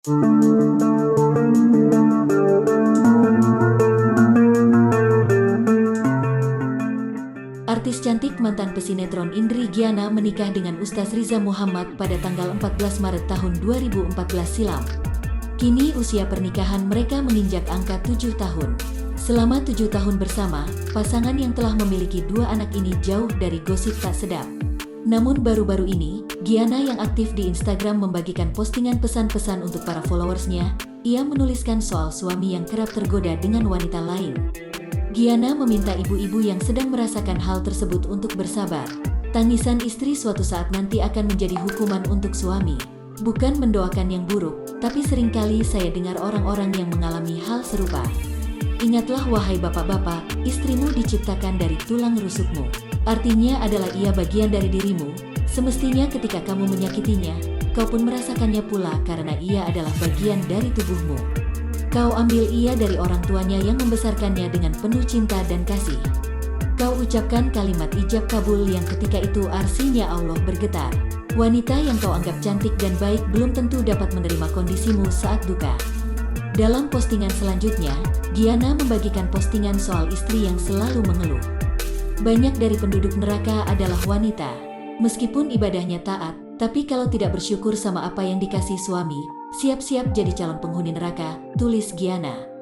Artis cantik mantan pesinetron Indri Giana menikah dengan Ustaz Riza Muhammad pada tanggal 14 Maret tahun 2014 silam. Kini usia pernikahan mereka menginjak angka 7 tahun. Selama 7 tahun bersama, pasangan yang telah memiliki 2 anak ini jauh dari gosip tak sedap. Namun baru-baru ini, Giana yang aktif di Instagram membagikan postingan pesan-pesan untuk para followersnya. Ia menuliskan soal suami yang kerap tergoda dengan wanita lain. Giana meminta ibu-ibu yang sedang merasakan hal tersebut untuk bersabar. Tangisan istri suatu saat nanti akan menjadi hukuman untuk suami. Bukan mendoakan yang buruk, tapi seringkali saya dengar orang-orang yang mengalami hal serupa. Ingatlah wahai bapak-bapak, istrimu diciptakan dari tulang rusukmu. Artinya adalah ia bagian dari dirimu. Semestinya ketika kamu menyakitinya, kau pun merasakannya pula karena ia adalah bagian dari tubuhmu. Kau ambil ia dari orang tuanya yang membesarkannya dengan penuh cinta dan kasih. Kau ucapkan kalimat ijab kabul yang ketika itu arsinya Allah bergetar. Wanita yang kau anggap cantik dan baik belum tentu dapat menerima kondisimu saat duka. Dalam postingan selanjutnya, Giana membagikan postingan soal istri yang selalu mengeluh. Banyak dari penduduk neraka adalah wanita. Meskipun ibadahnya taat, tapi kalau tidak bersyukur sama apa yang dikasih suami, siap-siap jadi calon penghuni neraka, tulis Giana.